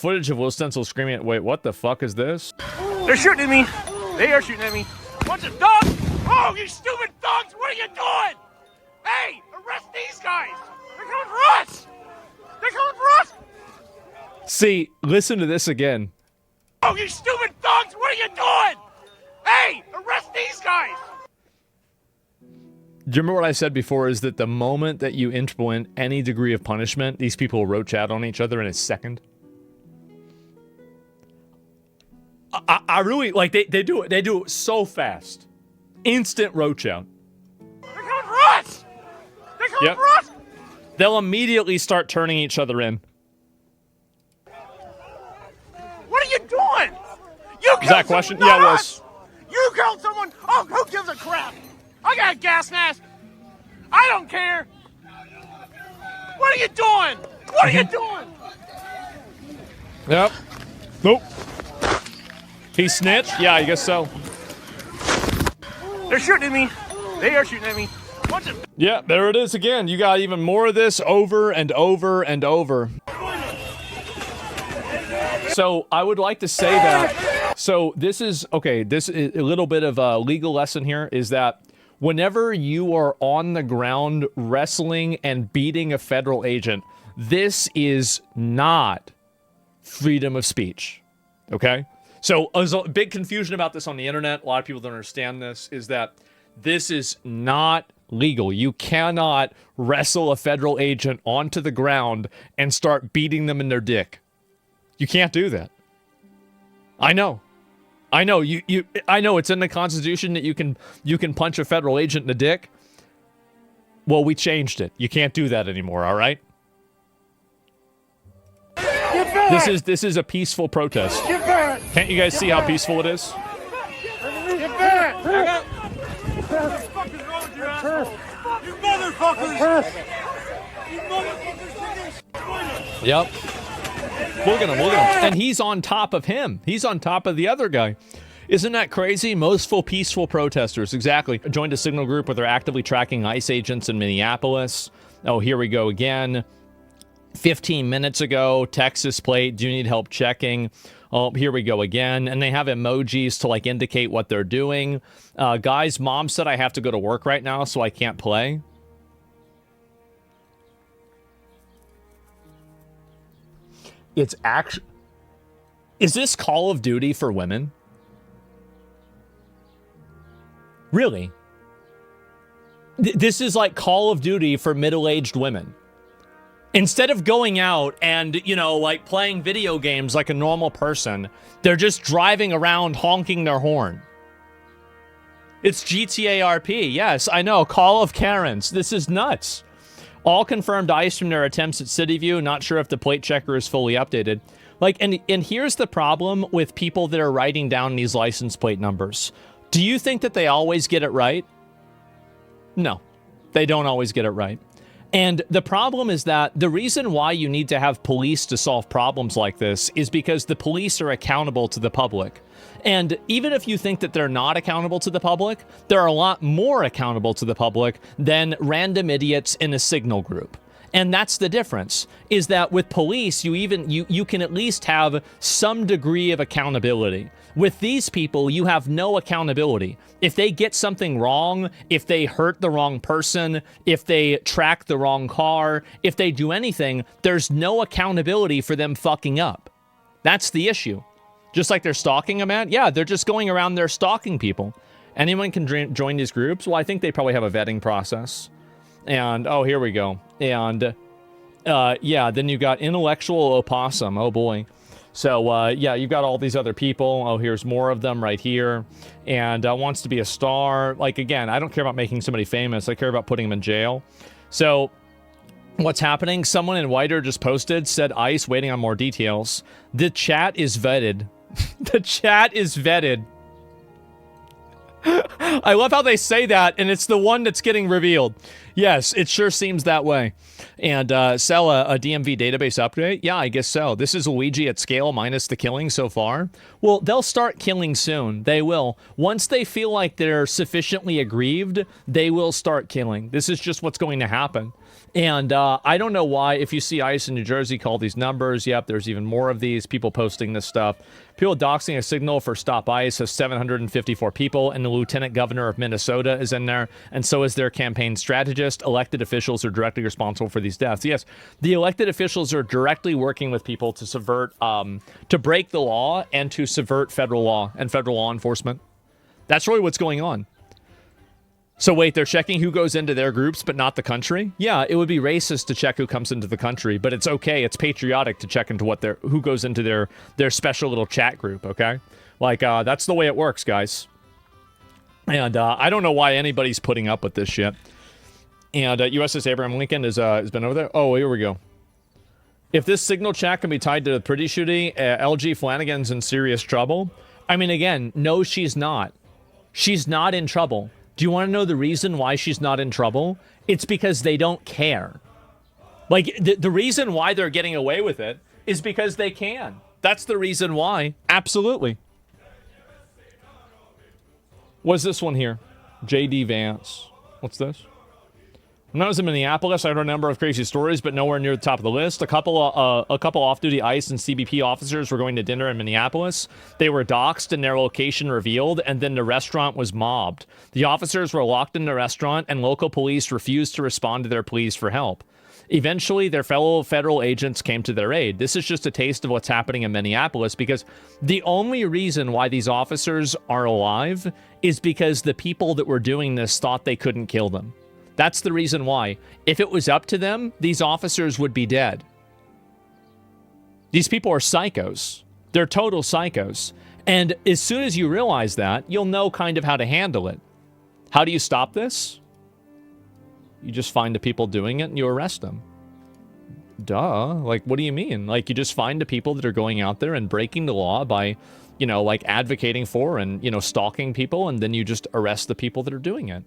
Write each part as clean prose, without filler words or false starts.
footage of Will Stencil screaming at, wait, what the fuck is this? They're shooting at me. They are shooting at me. Bunch of dogs. Oh, you stupid dogs. What are you doing? Hey, arrest these guys. They're coming for us. They're coming for us. See, listen to this again. Oh, you stupid dogs. What are you doing? Hey, arrest these guys. Do you remember what I said before is that the moment that you implement any degree of punishment, these people will roach out on each other in a second? I really, like, they do it so fast. Instant roach out. They're coming for us! They're coming for us! They'll immediately start turning each other in. What are you doing? You Is that a question? Yeah, it was. You killed someone! Oh, who gives a crap? I got a gas mask. I don't care. What are you doing? What are you doing? Yep. Nope. He snitched? Yeah, I guess so. They're shooting at me. They are shooting at me. Bunch of... Yeah, there it is again. You got even more of this over and over and over. So I would like to say that. So this is, okay, this is a little bit of a legal lesson here is that whenever you are on the ground wrestling and beating a federal agent, this is not freedom of speech. Okay? So there's a big confusion about this on the internet. A lot of people don't understand this, is that this is not legal. You cannot wrestle a federal agent onto the ground and start beating them in their dick. You can't do that. I know. I know I know it's in the Constitution that you can punch a federal agent in the dick. Well, we changed it. You can't do that anymore, all right? This is a peaceful protest. Can't you guys see how peaceful it is? Get back! What the fuck is wrong with you, asshole? You motherfuckers! You motherfuckers! Yep. Look at him, look at him. And he's on top of him. He's on top of the other guy. Isn't that crazy? Mostful peaceful protesters, exactly. Joined a signal group where they're actively tracking ICE agents in Minneapolis. Oh, here we go again. 15 minutes ago, Texas plate, do you need help checking? Oh, here we go again. And they have emojis to, like, indicate what they're doing. Guys, mom said I have to go to work right now, so I can't play. It's actually... Is this Call of Duty for women? Really? This is like Call of Duty for middle-aged women. Instead of going out and, you know, like playing video games like a normal person, they're just driving around honking their horn. It's GTA RP. Yes, I know. Call of Karens. This is nuts. All confirmed ICE from their attempts at City View. Not sure if the plate checker is fully updated. Like, and here's the problem with people that are writing down these license plate numbers. Do you think that they always get it right? No, they don't always get it right. And the problem is that the reason why you need to have police to solve problems like this is because the police are accountable to the public. And even if you think that they're not accountable to the public, they're a lot more accountable to the public than random idiots in a signal group. And that's the difference, is that with police, you can at least have some degree of accountability. With these people, you have no accountability. If they get something wrong, if they hurt the wrong person, if they track the wrong car, if they do anything, there's no accountability for them fucking up. That's the issue. Just like they're stalking a man? Yeah, they're just going around there stalking people. Anyone can join these groups? Well, I think they probably have a vetting process. And, oh, here we go. And, yeah, then you got intellectual opossum. Oh, boy. So, yeah, you've got all these other people. Oh, here's more of them right here. And wants to be a star. Like, again, I don't care about making somebody famous. I care about putting them in jail. So, what's happening? Someone in Whiter just posted, said ICE waiting on more details. The chat is vetted. The chat is vetted. I love how they say that, and it's the one that's getting revealed. Yes, it sure seems that way. And sell a DMV database update? Yeah, I guess so. This is Luigi at scale minus the killing so far. Well, they'll start killing soon. They will. Once they feel like they're sufficiently aggrieved, they will start killing. This is just what's going to happen. And I don't know why, if you see ICE in New Jersey, call these numbers. Yep, there's even more of these people posting this stuff. People doxing a signal for Stop ICE has 754 people, and the lieutenant governor of Minnesota is in there, and so is their campaign strategist. Elected officials are directly responsible for these deaths. Yes, the elected officials are directly working with people to subvert, to break the law and to subvert federal law and federal law enforcement. That's really what's going on. So wait, they're checking who goes into their groups, but not the country? Yeah, it would be racist to check who comes into the country, but it's okay. It's patriotic to check into who goes into their special little chat group, okay? Like, that's the way it works, guys. And I don't know why anybody's putting up with this shit. And USS Abraham Lincoln has been over there. Oh, here we go. If this signal chat can be tied to the pretty shooting, LG Flanagan's in serious trouble. I mean, again, no, she's not. She's not in trouble. Do you want to know the reason why she's not in trouble? It's because they don't care. Like, the reason why they're getting away with it is because they can. That's the reason why. Absolutely. What's this one here? J.D. Vance. What's this? When I was in Minneapolis, I heard a number of crazy stories, but nowhere near the top of the list. A couple off-duty ICE and CBP officers were going to dinner in Minneapolis. They were doxxed and their location revealed, and then the restaurant was mobbed. The officers were locked in the restaurant, and local police refused to respond to their pleas for help. Eventually, their fellow federal agents came to their aid. This is just a taste of what's happening in Minneapolis, because the only reason why these officers are alive is because the people that were doing this thought they couldn't kill them. That's the reason why. If it was up to them, these officers would be dead. These people are psychos. They're total psychos. And as soon as you realize that, you'll know kind of how to handle it. How do you stop this? You just find the people doing it and you arrest them. Duh. Like, what do you mean? Like, you just find the people that are going out there and breaking the law by, you know, like advocating for and, you know, stalking people, and then you just arrest the people that are doing it.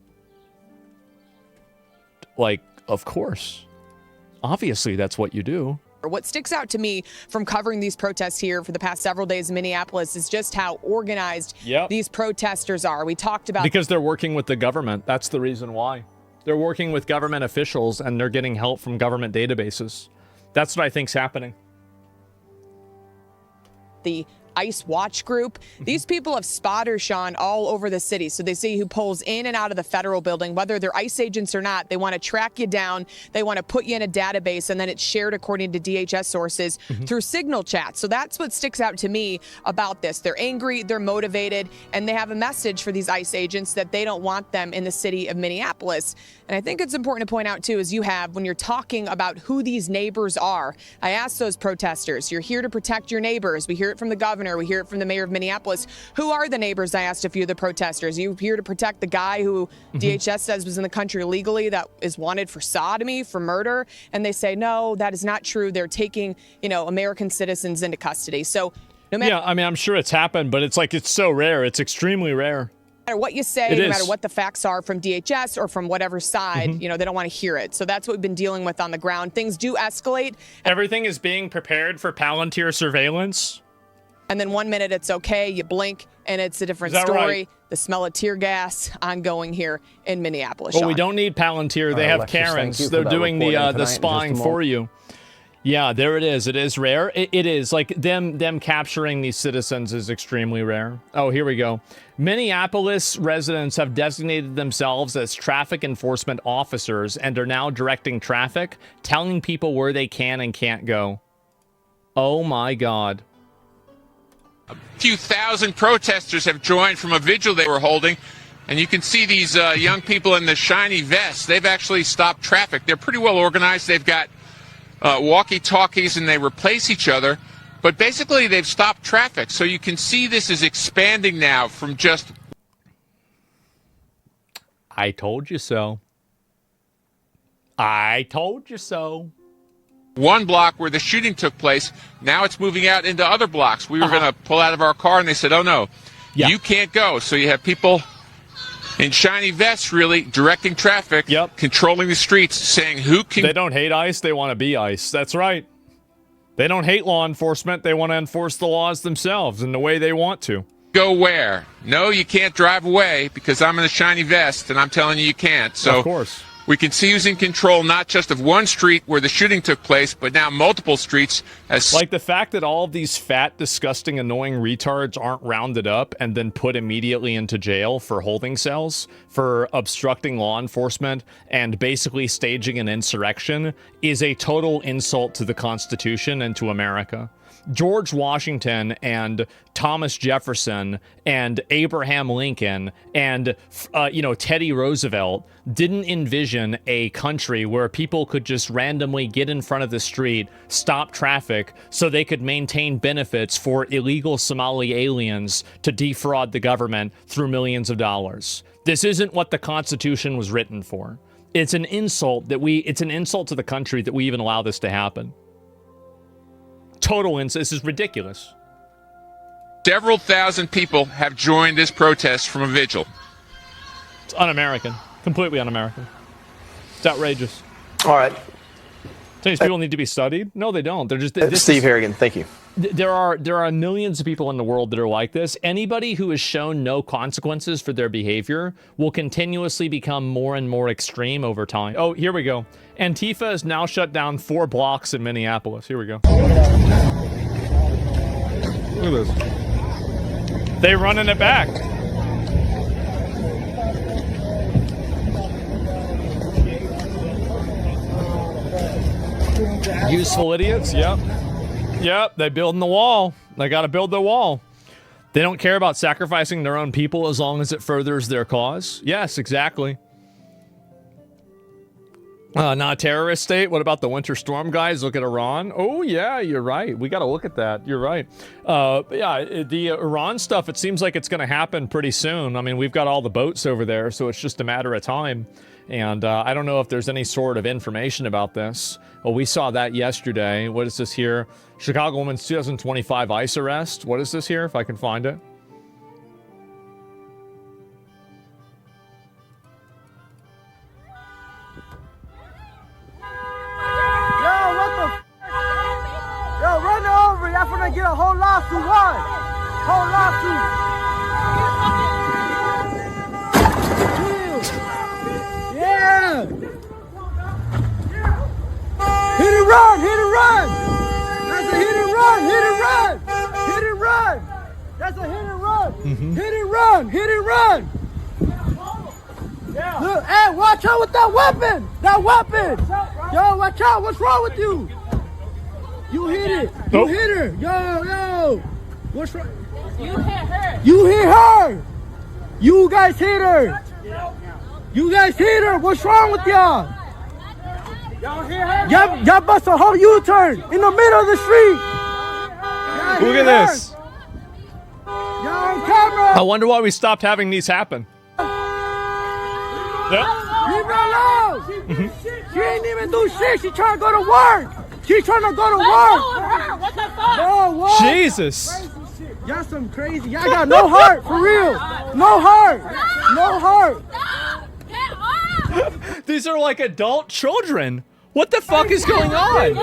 Like, of course. Obviously, that's what you do. What sticks out to me from covering these protests here for the past several days in Minneapolis is just how organized these protesters are. We talked about... Because they're working with the government. That's the reason why. They're working with government officials, and they're getting help from government databases. That's what I think's happening. The ICE watch group. These people have spotters, Sean, all over the city. So they see who pulls in and out of the federal building, whether they're ICE agents or not. They want to track you down. They want to put you in a database, and then it's shared according to DHS sources through signal chat. So that's what sticks out to me about this. They're angry, they're motivated, and they have a message for these ICE agents that they don't want them in the city of Minneapolis. And I think it's important to point out, too, as you have, when you're talking about who these neighbors are, I asked those protesters, you're here to protect your neighbors. We hear it from the governor. We hear it from the mayor of Minneapolis. Who are the neighbors? I asked a few of the protesters. Are you here to protect the guy who DHS says was in the country illegally, that is wanted for sodomy, for murder? And they say, no, that is not true. They're taking, you know, American citizens into custody. So no matter... Yeah, I mean, I'm sure it's happened, but it's like, it's so rare. It's extremely rare. No matter what you say, no matter what the facts are from DHS or from whatever side, you know, they don't want to hear it. So that's what we've been dealing with on the ground. Things do escalate. Everything is being prepared for Palantir surveillance. And then 1 minute it's okay, you blink, and it's a different story. Right? The smell of tear gas ongoing here in Minneapolis. Well, Sean. we don't need Palantir. They have Alexis, Karens. They're doing the spying for you. Yeah, there it is. It is rare. It is. Like, them capturing these citizens is extremely rare. Oh, here we go. Minneapolis residents have designated themselves as traffic enforcement officers and are now directing traffic, telling people where they can and can't go. Oh, my God. A few thousand protesters have joined from a vigil they were holding, and you can see these young people in the shiny vests. They've actually stopped traffic. They're pretty well organized. They've got walkie-talkies, and they replace each other. But basically, they've stopped traffic. So you can see this is expanding now from just... I told you so. I told you so. One block where the shooting took place, now it's moving out into other blocks. We were going to pull out of our car, and they said, oh, no, you can't go. So you have people in shiny vests, really, directing traffic, controlling the streets, saying who can... They don't hate ICE, they want to be ICE. That's right. They don't hate law enforcement, they want to enforce the laws themselves in the way they want to. Go where? No, you can't drive away because I'm in a shiny vest, and I'm telling you you can't. So of course. We can see who's in control not just of one street where the shooting took place, but now multiple streets. Like the fact that all of these fat, disgusting, annoying retards aren't rounded up and then put immediately into jail for holding cells, for obstructing law enforcement, and basically staging an insurrection is a total insult to the Constitution and to America. George Washington and Thomas Jefferson and Abraham Lincoln and, Teddy Roosevelt didn't envision a country where people could just randomly get in front of the street, stop traffic, so they could maintain benefits for illegal Somali aliens to defraud the government through millions of dollars. This isn't what the Constitution was written for. It's an insult it's an insult to the country that we even allow this to happen. Total insult. This is ridiculous. Several thousand people have joined this protest from a vigil. It's un-American. Completely un-American. It's outrageous. All right. These people need to be studied? No, they don't. They're just... Steve Harrigan, thank you. There are millions of people in the world that are like this. Anybody who has shown no consequences for their behavior will continuously become more and more extreme over time. Oh, here we go. Antifa has now shut down 4 blocks in Minneapolis. Here we go. Look at this. They running it back. Useful idiots, yep. Yep, they building the wall. They got to build the wall. They don't care about sacrificing their own people as long as it furthers their cause. Yes, exactly. Not a terrorist state. What about the winter storm guys? Look at Iran. Oh, yeah, you're right. We got to look at that. You're right. Yeah, the Iran stuff, it seems like it's going to happen pretty soon. I mean, we've got all the boats over there, so it's just a matter of time. And I don't know if there's any sort of information about this. Well, we saw that yesterday. What is this here? Chicago woman's 2025 ICE arrest. What is this here, if I can find it? Yo, run over. Y'all finna get a whole lawsuit. What? Whole lawsuit. Yeah. Hit and run. Hit and run. That's a hit and run. Hit and run. Hit and run. That's a hit and run. Hit and run. Hit and run. Yeah. Look, hey, watch out with that weapon. That weapon. Yo, watch out. What's wrong with you? You hit it. You hit her. Yo. What's wrong? You hit her. You hit her. You guys hit her. You guys hit her. What's wrong with y'all? Y'all hit her? Y'all bust a whole U-turn in the middle of the street. Look at this. Y'all on camera. I wonder why we stopped having these happen. Yep. Leave her alone. She ain't even do shit. She trying to go to work. She's trying to go to work. What the fuck? No, what? Jesus. Y'all some crazy. Y'all got no heart, for real. No heart. No heart. Get off! These are like adult children. What the fuck is going on?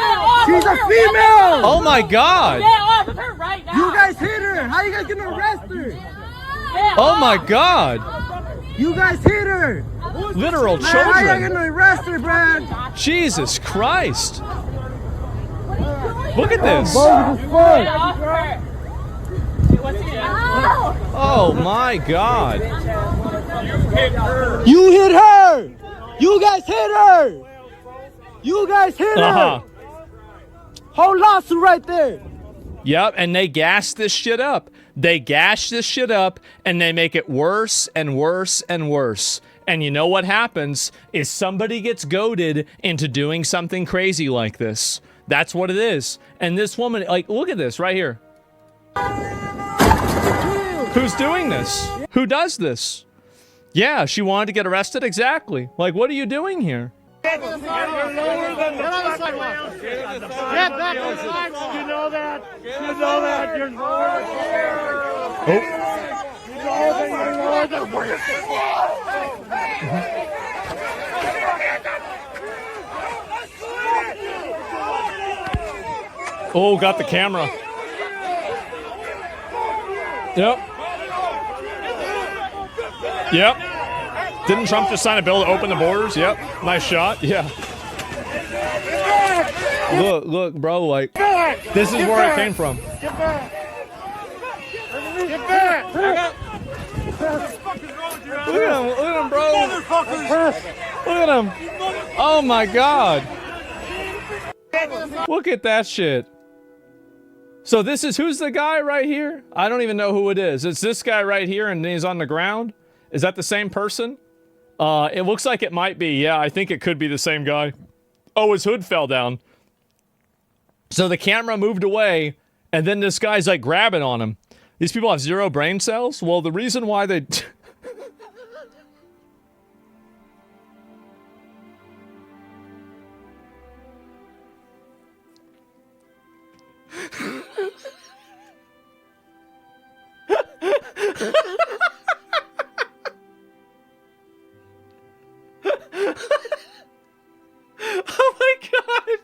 She's a female. Oh my god. Get off of her right now. You guys hit her. How you guys gonna arrest her? Oh my god. You guys hit her. Literal Man, how you children. gonna arrest her, Brad? Jesus Christ. Look at this. Get off her. Oh my god. You hit her. You guys hit her. You guys hit her. Whole lawsuit right there. Yep, and they gas this shit up. They gash this shit up, and they make it worse and worse and worse. And you know what happens is somebody gets goaded into doing something crazy like this. That's what it is. And this woman, like, look at this right here. Who's doing this? Who does this? Yeah, she wanted to get arrested? Exactly. Like, what are you doing here? Get back on the sidewalk. You know that. You know that. You're lower. Oh. Oh, got the camera. Yep. Yep. Didn't Trump just sign a bill to open the borders? Yep. Nice shot. Yeah. Look, bro, like, this is where it came from. Get back! Get back! Look at him, bro. Look at him. Oh my God. Look at that shit. So this is, who's the guy right here? I don't even know who it is. It's this guy right here and he's on the ground. Is that the same person? It looks like it might be. Yeah, I think it could be the same guy. Oh, his hood fell down. So the camera moved away and then this guy's like grabbing on him. These people have 0 brain cells? Well, the reason why they... Oh my God.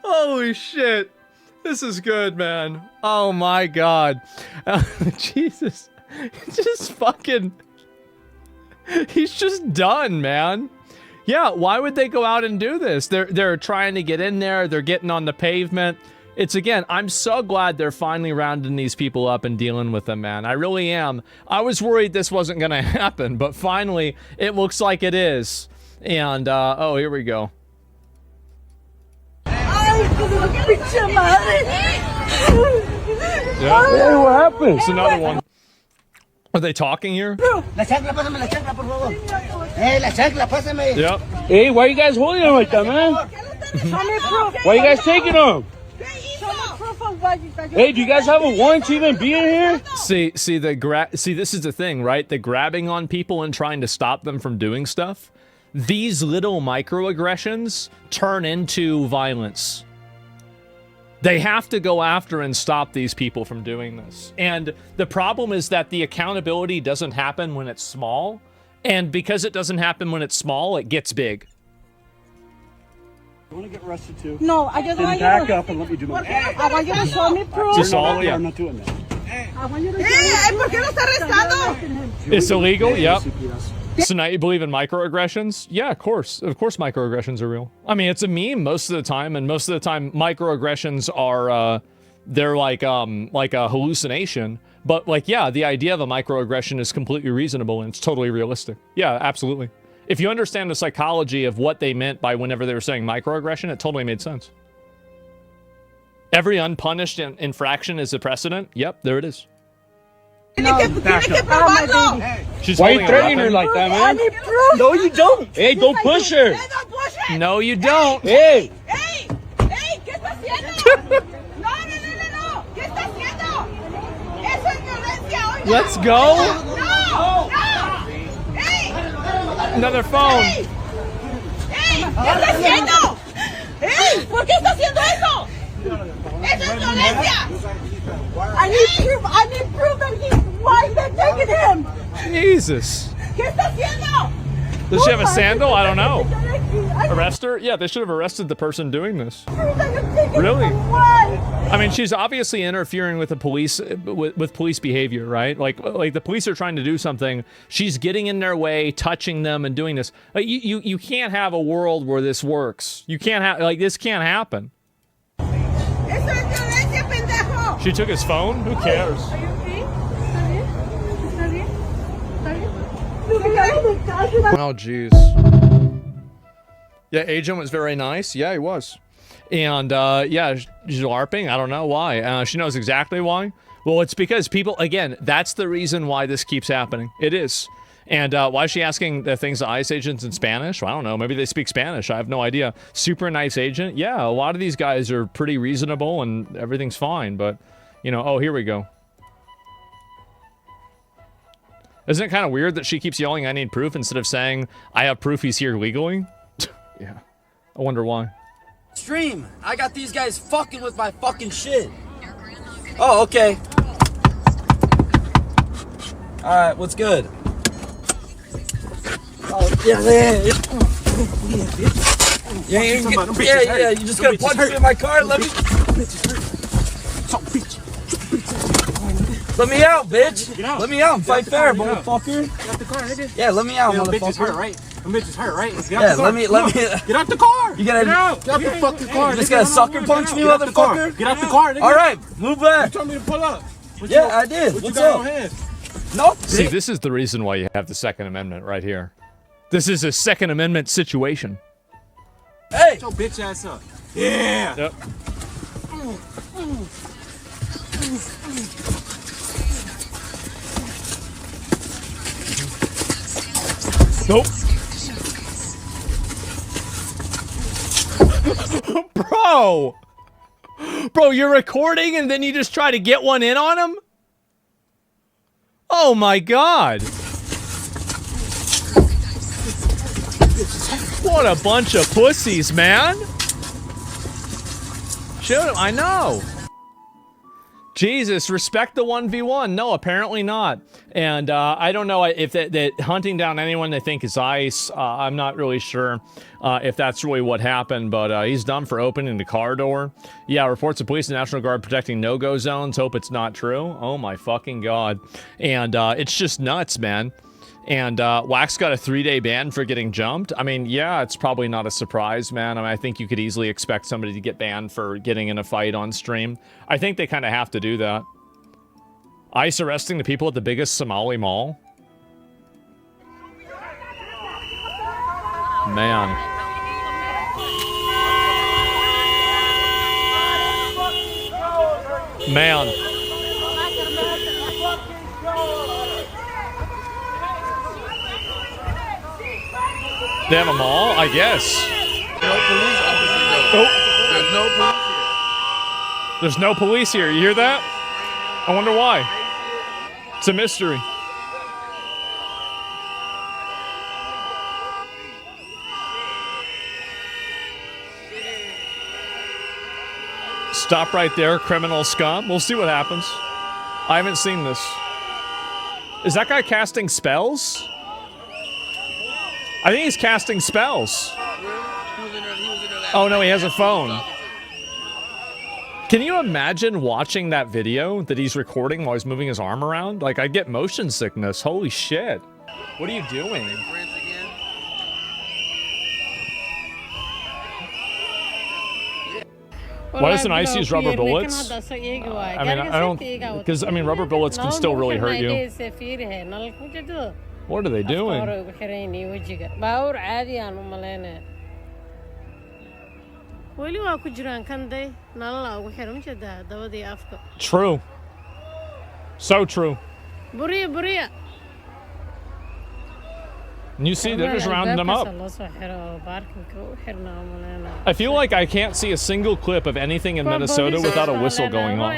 Holy shit. This is good, man. Oh my God. Jesus. Just fucking... He's just done, man. Yeah, why would they go out and do this? They're trying to get in there. They're getting on the pavement. It's, again, I'm so glad they're finally rounding these people up and dealing with them, man. I really am. I was worried this wasn't going to happen, but finally, it looks like it is. And, oh, here we go. Yeah. Hey, what happened? It's another one. Are they talking here? La chancla, pásame la chancla, por favor. La chancla, pásame. Yep. Hey, why are you guys holding him like that, man? Why are you guys taking him? Hey, do you guys have a warrant to even be in here? See, this is the thing, right? The grabbing on people and trying to stop them from doing stuff. These little microaggressions turn into violence. They have to go after and stop these people from doing this. And the problem is that the accountability doesn't happen when it's small. And because it doesn't happen when it's small, it gets big. You want to get arrested too? No, I just want you back to... up and let me do my I want you to show me proof. Assault, yeah. I'm not doing that. I want you to show me proof. It's illegal, yep. So now you believe in microaggressions? Yeah, of course. Of course microaggressions are real. I mean, it's a meme most of the time, and most of the time microaggressions are, they're like a hallucination. But, like, yeah, the idea of a microaggression is completely reasonable, and it's totally realistic. Yeah, absolutely. If you understand the psychology of what they meant by whenever they were saying microaggression, it totally made sense. Every unpunished infraction is a precedent. Yep, there it is. She's Why are you threatening her like that, man? No, you don't. Hey, don't push her. No, you don't. Hey. ¡Ey! ¡Ey! ¿Qué está haciendo? No, no, no, no, no. ¿Qué está haciendo? Eso es violencia. Oiga. Let's go. No, no. ¡Ey! Another phone. ¡Ey! ¡Ey! ¿Qué está haciendo? ¡Ey! ¿Por qué está haciendo eso? ¡Eso es violencia! I need proof that he's... Why is that taking him? Jesus. ¿Qué está haciendo? Does she have a sandal? I don't know. Arrest her? Yeah, they should have arrested the person doing this. Really? I mean, she's obviously interfering with the police, with police behavior, right? Like the police are trying to do something. She's getting in their way, touching them, and doing this. Like, you can't have a world where this works. You can't have, like, this can't happen. She took his phone? Who cares? Oh, jeez. Yeah, agent was very nice. Yeah, he was. And, yeah, she's LARPing. I don't know why. She knows exactly why. Well, it's because people, again, that's the reason why this keeps happening. It is. And why is she asking the things to ICE agents in Spanish? Well, I don't know. Maybe they speak Spanish. I have no idea. Super nice agent. Yeah, a lot of these guys are pretty reasonable and everything's fine. But, you know, oh, here we go. Isn't it kind of weird that she keeps yelling, I need proof, instead of saying, I have proof he's here legally? Yeah. I wonder why. Stream. I got these guys fucking with my fucking shit. Oh, okay. Alright, what's good? Oh, yeah. Yeah, you just gotta punch me in my car, let me... Let me out, bitch. Get out. Let me out. Fight fair, Get out. motherfucker. Get out the car, nigga. Yeah, let me out, Them motherfucker. bitches hurt, right? Them bitches hurt, right? Get out Yeah, the car. let me. Get out the car. You gotta get out. Get out the fucking car. You just gotta sucker punch me, Get out the car. motherfucker. Get out the car, nigga. All right, move back. You told me to pull up. Yeah, I did. What you What's got up? on hand? Nope. See, this is the reason why you have the Second Amendment right here. This is a Second Amendment situation. Hey. Get your bitch ass up. Yeah. Yep. Nope. Bro! Bro, you're recording and then you just try to get one in on him? Oh my god. What a bunch of pussies, man. Shoot him, I know. Jesus, respect the 1v1. No, apparently not. And I don't know if that hunting down anyone they think is ICE. I'm not really sure if that's really what happened, but he's done for opening the car door. Yeah, reports of police and National Guard protecting no-go zones. Hope it's not true. Oh my fucking god. And it's just nuts, man. And Wax got a 3-day ban for getting jumped. I mean, yeah, it's probably not a surprise, man. I mean, I think you could easily expect somebody to get banned for getting in a fight on stream. I think they kind of have to do that. ICE arresting the people at the biggest Somali mall? Man. Man. They have a mall? I guess. No police officers, though. Oh. There's no police here. You hear that? I wonder why. It's a mystery. Stop right there, criminal scum. We'll see what happens. I haven't seen this. Is that guy casting spells? I think he's casting spells. Oh no, he has a phone. Can you imagine watching that video that he's recording while he's moving his arm around? Like, I'd get motion sickness. Holy shit. What are you doing? Why doesn't ICE use rubber bullets? I mean, I don't... Because, I mean, rubber bullets can still really hurt you. What are they doing? True. So true. And you see, they're just rounding them up. I feel like I can't see a single clip of anything in Minnesota without a whistle going off.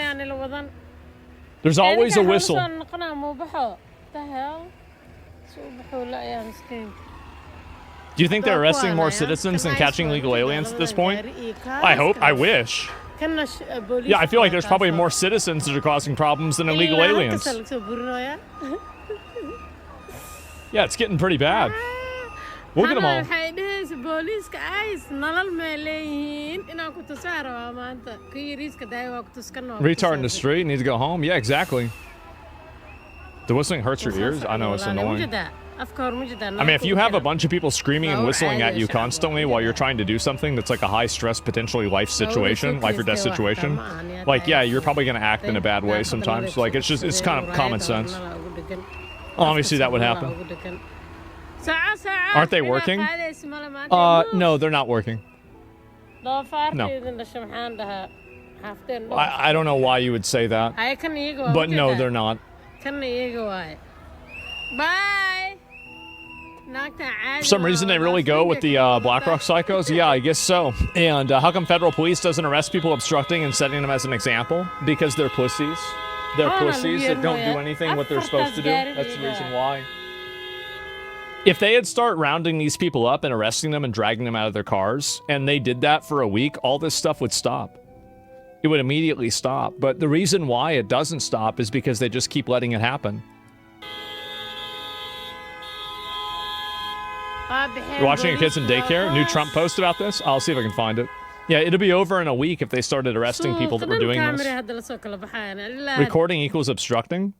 There's always a whistle. Do you think they're arresting more citizens than catching legal aliens at this point? I hope. I wish. Yeah, I feel like there's probably more citizens that are causing problems than illegal aliens. Yeah, it's getting pretty bad. Look at them all. Retard in the street, need to go home? Yeah, exactly. The whistling hurts your ears? I know, it's annoying. I mean, if you have a bunch of people screaming and whistling at you constantly while you're trying to do something that's like a high-stress, potentially life situation, life or death situation, like, yeah, you're probably going to act in a bad way sometimes. Like, it's kind of common sense. Obviously, that would happen. Aren't they working? No, they're not working. No. I don't know why you would say that. But no, they're not. Bye. For some reason, they really go with the BlackRock psychos? Yeah, I guess so. And how come federal police doesn't arrest people obstructing and setting them as an example? Because they're pussies. They're pussies that don't do anything what they're supposed to do. That's the reason why. If they had start rounding these people up and arresting them and dragging them out of their cars, and they did that for a week, all this stuff would stop. It would immediately stop. But the reason why it doesn't stop is because they just keep letting it happen. You're watching your kids in daycare? New Trump post about this? I'll see if I can find it. Yeah, it'll be over in a week if they started arresting people that were doing this. Recording equals obstructing?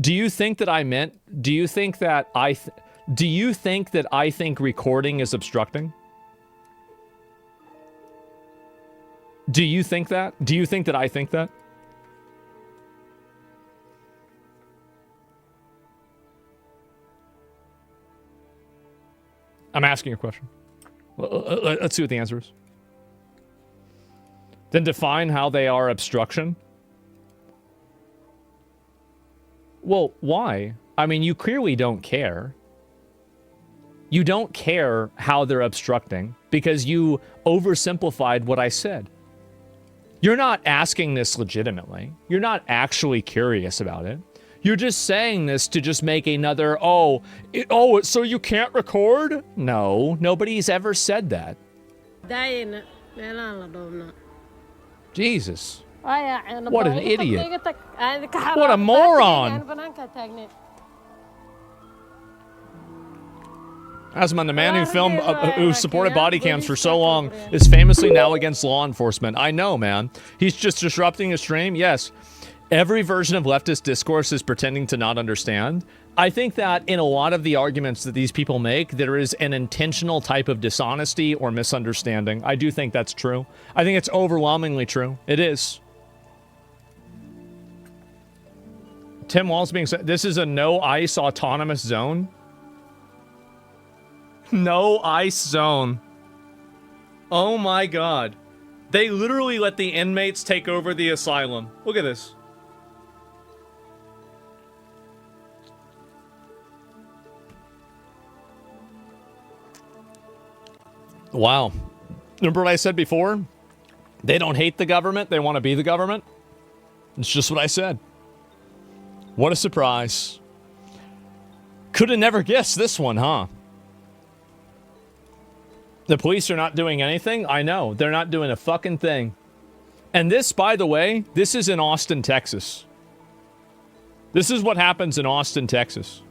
Do you think that I meant... Do you think that I... Do you think that I think recording is obstructing? Do you think that? Do you think that I think that? I'm asking a question. Let's see what the answer is. Then define how they are obstruction. Well, why? I mean, you clearly don't care. You don't care how they're obstructing because you oversimplified what I said. You're not asking this legitimately. You're not actually curious about it. You're just saying this to just make another, so you can't record? No, nobody's ever said that. Jesus. What an idiot. What a moron. Asmongold, the man who supported body cams for so long, is famously now against law enforcement. I know, man. He's just disrupting a stream? Yes. Every version of leftist discourse is pretending to not understand. I think that in a lot of the arguments that these people make, there is an intentional type of dishonesty or misunderstanding. I do think that's true. I think it's overwhelmingly true. It is. Tim Wall's being said, this is a no ICE autonomous zone. No ICE zone. Oh my God. They literally let the inmates take over the asylum. Look at this. Wow. Remember what I said before? They don't hate the government. They want to be the government. It's just what I said. What a surprise. Could have never guessed this one, huh? The police are not doing anything? I know. They're not doing a fucking thing. And this, by the way, this is in Austin, Texas. This is what happens in Austin, Texas.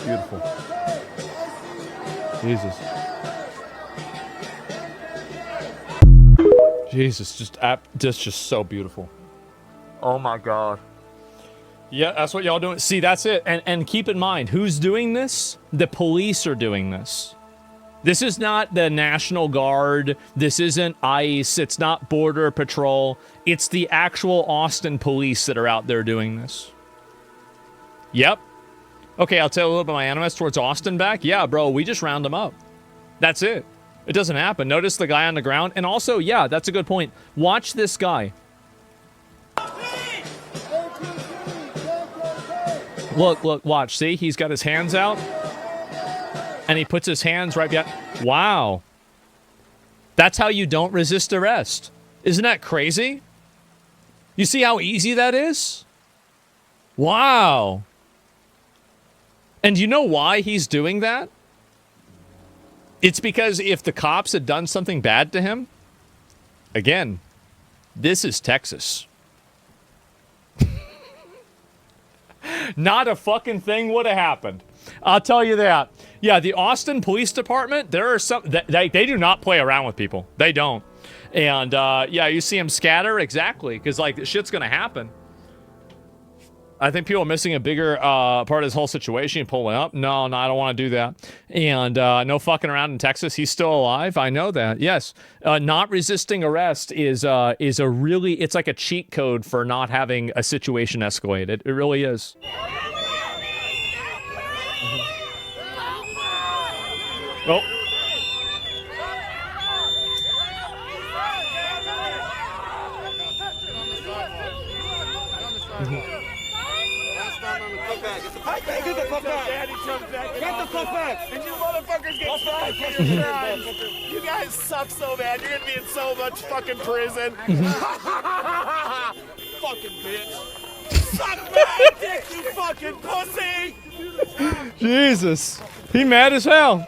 Beautiful. Jesus. Jesus, just so beautiful. Oh my God. Yeah, that's what y'all doing. See, that's it. And keep in mind, who's doing this? The police are doing this. This is not the National Guard. This isn't ICE. It's not Border Patrol. It's the actual Austin police that are out there doing this. Yep. Okay, I'll tell you a little bit of my animus towards Austin back. Yeah, bro, we just round them up. That's it. It doesn't happen. Notice the guy on the ground. And also, yeah, that's a good point. Watch this guy. Look, watch. See? He's got his hands out. And he puts his hands right behind. Wow. That's how you don't resist arrest. Isn't that crazy? You see how easy that is? Wow. And you know why he's doing that? It's because if the cops had done something bad to him, again, this is Texas. Not a fucking thing would have happened. I'll tell you that. Yeah, the Austin Police Department, there are some... They do not play around with people. They don't. And, yeah, you see them scatter? Exactly. Because, like, shit's going to happen. I think people are missing a bigger part of this whole situation. Pulling up. No, I don't want to do that. And no fucking around in Texas. He's still alive. I know that. Yes. Not resisting arrest is a really... It's like a cheat code for not having a situation escalate. It really is. Oh. Get the fuck back. Get the fuck back. And you motherfuckers get tried for your crimes. You guys suck so bad. You're gonna be in so much fucking prison. Fucking bitch. Suck my dick, you fucking pussy. Jesus. He mad as hell.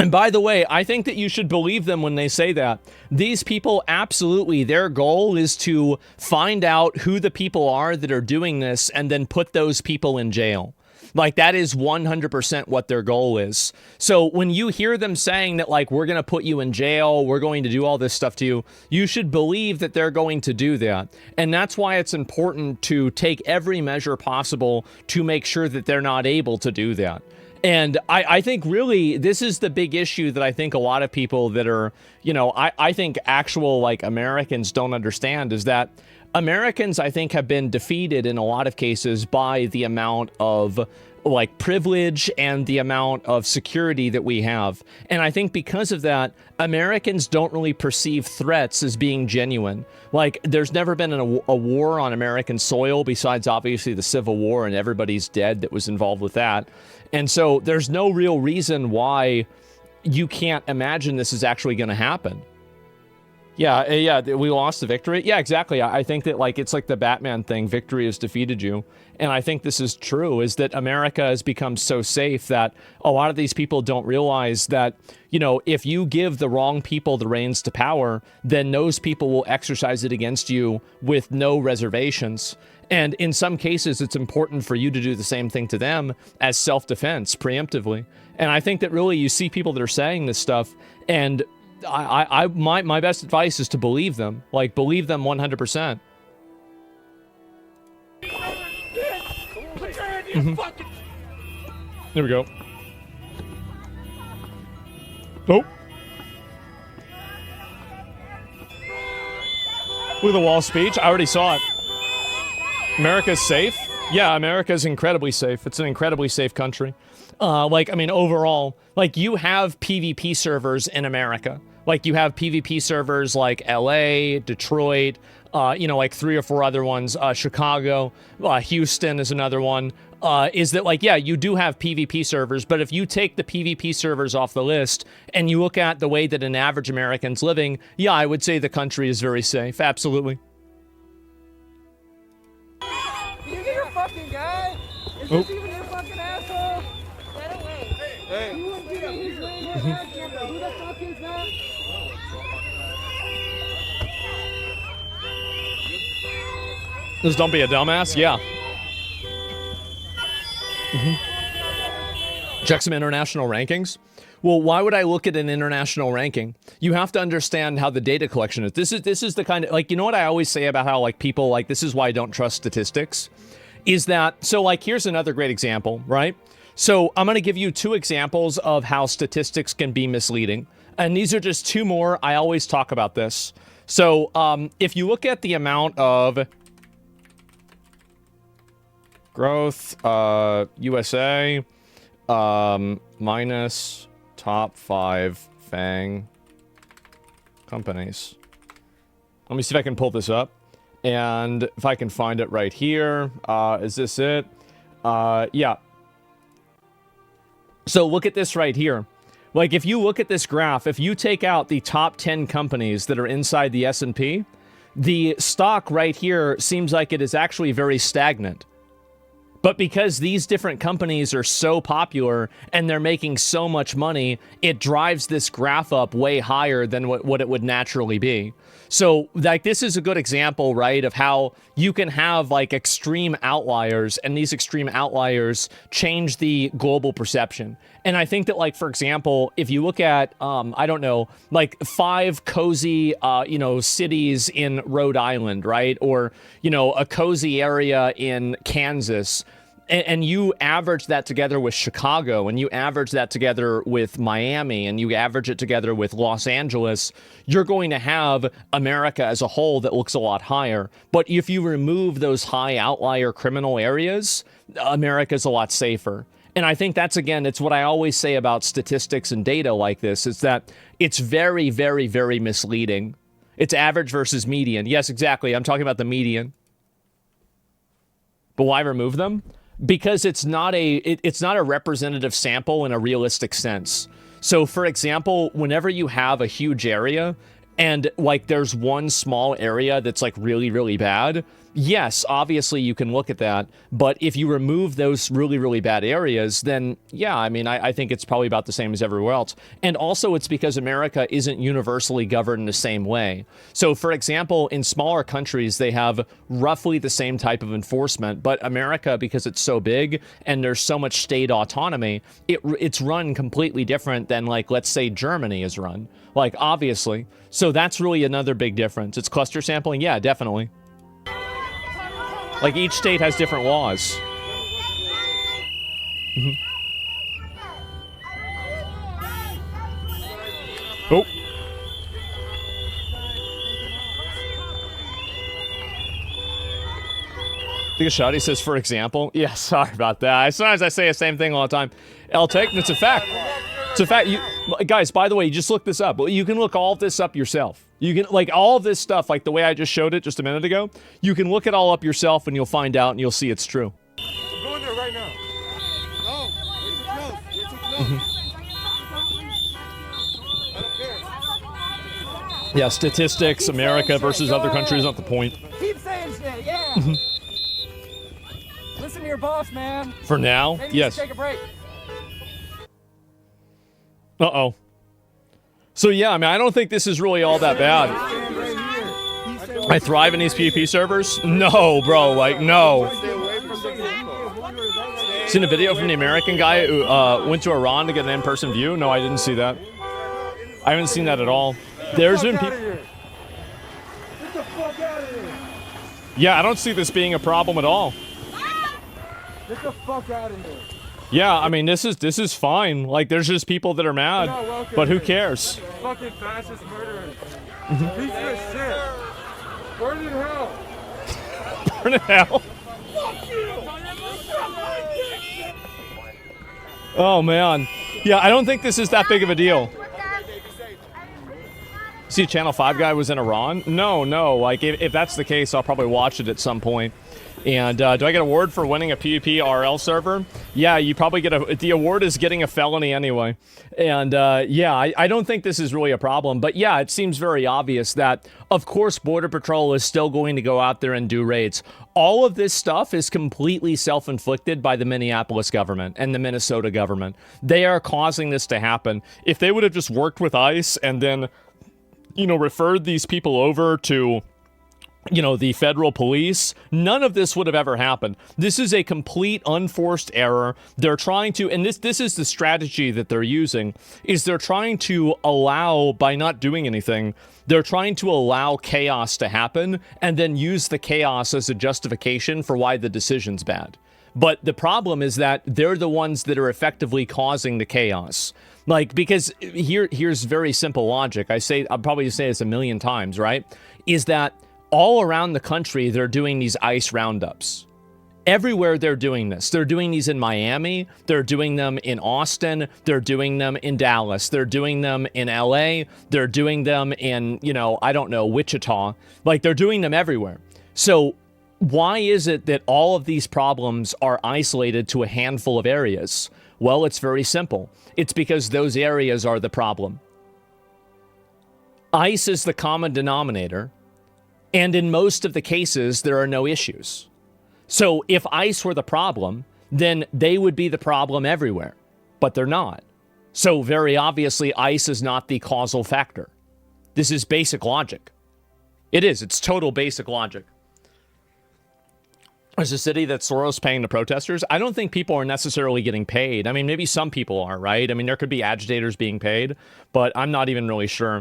And by the way, I think that you should believe them when they say that. These people, absolutely, their goal is to find out who the people are that are doing this and then put those people in jail. Like, that is 100% what their goal is. So when you hear them saying that, like, we're going to put you in jail, we're going to do all this stuff to you, you should believe that they're going to do that. And that's why it's important to take every measure possible to make sure that they're not able to do that. And I think really this is the big issue that I think a lot of people that are, you know, I think actual like Americans don't understand is that Americans, I think, have been defeated in a lot of cases by the amount of like privilege and the amount of security that we have. And I think because of that, Americans don't really perceive threats as being genuine. Like, there's never been a war on American soil besides obviously the Civil War, and everybody's dead that was involved with that. And so there's no real reason why you can't imagine this is actually going to happen. Yeah, we lost the victory. Yeah, exactly. I think that, like, it's like the Batman thing, victory has defeated you. And I think this is true, is that America has become so safe that a lot of these people don't realize that, you know, if you give the wrong people the reins to power, then those people will exercise it against you with no reservations. And in some cases, it's important for you to do the same thing to them as self-defense, preemptively. And I think that really you see people that are saying this stuff, and my best advice is to believe them. Like, believe them 100%. There we go. Nope. Look at the wall speech. I already saw it. America's safe? Yeah, America's incredibly safe. It's an incredibly safe country. Like, I mean, overall, like, you have PvP servers in America. Like, you have PvP servers like LA, Detroit, you know, like 3 or 4 other ones, Chicago, Houston is another one. Is that, like, yeah, you do have PvP servers, but if you take the PvP servers off the list and you look at the way that an average American's living, yeah, I would say the country is very safe. Absolutely. You get your fucking guy? Is this even your fucking asshole? Get away. Hey. You wouldn't give me his name or address. Who the fuck is that? Just don't be a dumbass? Yeah. Check some international rankings. Well, why would I look at an international ranking? You have to understand how the data collection is. This is the kind of, like, you know what I always say about how, like, people, like, this is why I don't trust statistics, is that, so, like, here's another great example, right? So I'm going to give you 2 examples of how statistics can be misleading. And these are just 2 more. I always talk about this. So if you look at the amount of growth, USA, minus top 5 FANG companies. Let me see if I can pull this up. And if I can find it right here. Is this it? Yeah. So look at this right here. Like, if you look at this graph, if you take out the top 10 companies that are inside the S&P, the stock right here seems like it is actually very stagnant. But because these different companies are so popular and they're making so much money, it drives this graph up way higher than what it would naturally be. So, like, this is a good example, right, of how you can have, like, extreme outliers, and these extreme outliers change the global perception. And I think that, like, for example, if you look at, I don't know, like 5 cozy, you know, cities in Rhode Island, right? Or, you know, a cozy area in Kansas, and you average that together with Chicago, and you average that together with Miami, and you average it together with Los Angeles, you're going to have America as a whole that looks a lot higher. But if you remove those high outlier criminal areas, America's a lot safer. And I think that's, again, it's what I always say about statistics and data like this, is that it's very, very, very misleading. It's average versus median. Yes, exactly. I'm talking about the median. But why remove them? Because it's not a representative sample in a realistic sense. So, for example, whenever you have a huge area and like there's one small area that's like really, really bad, yes, obviously you can look at that. But if you remove those really, really bad areas, then yeah, I mean, I think it's probably about the same as everywhere else. And also it's because America isn't universally governed the same way. So for example, in smaller countries, they have roughly the same type of enforcement, but America, because it's so big and there's so much state autonomy, it's run completely different than, like, let's say Germany is run, like, obviously. So that's really another big difference. It's cluster sampling, yeah, definitely. Like, each state has different laws. Oh. Take a shot, he says, for example. Yeah, sorry about that. Sometimes I say the same thing all the time. I'll take, it's a fact. It's a fact. You, guys, by the way, just look this up. You can look all of this up yourself. You can, like, all of this stuff, like the way I just showed it just a minute ago, you can look it all up yourself and you'll find out and you'll see it's true. I'm going there right now. No, we're too close. We're too close. I don't care. Yeah, statistics, America versus other countries, not the point. Keep saying shit, yeah. Listen to your boss, man. For now, Maybe yes. Take a break. Uh-oh. So yeah, I mean, I don't think this is really all that bad. I thrive in these PvP servers? No, bro, like, no. Seen a video from the American guy who went to Iran to get an in-person view? No, I didn't see that. I haven't seen that at all. There's been people... Get the fuck out of here. Yeah, I don't see this being a problem at all. Get the fuck out of here. Yeah, I mean, this is fine. Like, there's just people that are mad, but who cares? Fucking fascist murderers. Piece of shit. Burn in hell. Burn in hell. Oh, man. Yeah, I don't think this is that big of a deal. See, Channel 5 guy was in Iran? No. Like, if that's the case, I'll probably watch it at some point. And do I get an award for winning a PvP RL server? Yeah, you probably get the award is getting a felony anyway. And yeah, I don't think this is really a problem. But yeah, it seems very obvious that, of course, Border Patrol is still going to go out there and do raids. All of this stuff is completely self-inflicted by the Minneapolis government and the Minnesota government. They are causing this to happen. If they would have just worked with ICE and then, you know, referred these people over to, you know, the federal police, none of this would have ever happened. This is a complete unforced error. They're trying to, and this is the strategy that they're using, is they're trying to allow, by not doing anything, they're trying to allow chaos to happen and then use the chaos as a justification for why the decision's bad. But the problem is that they're the ones that are effectively causing the chaos. Like, because here's very simple logic. I'll probably say this a million times, right? Is that all around the country, they're doing these ICE roundups. Everywhere they're doing this. They're doing these in Miami. They're doing them in Austin. They're doing them in Dallas. They're doing them in LA. They're doing them in, you know, I don't know, Wichita. Like, they're doing them everywhere. So why is it that all of these problems are isolated to a handful of areas? Well, it's very simple. It's because those areas are the problem. ICE is the common denominator. And in most of the cases, there are no issues. So if ICE were the problem, then they would be the problem everywhere. But they're not. So very obviously, ICE is not the causal factor. This is basic logic. It is. It's total basic logic. There's a city that Soros paying the protesters. I don't think people are necessarily getting paid. I mean, maybe some people are, right? I mean, there could be agitators being paid, but I'm not even really sure.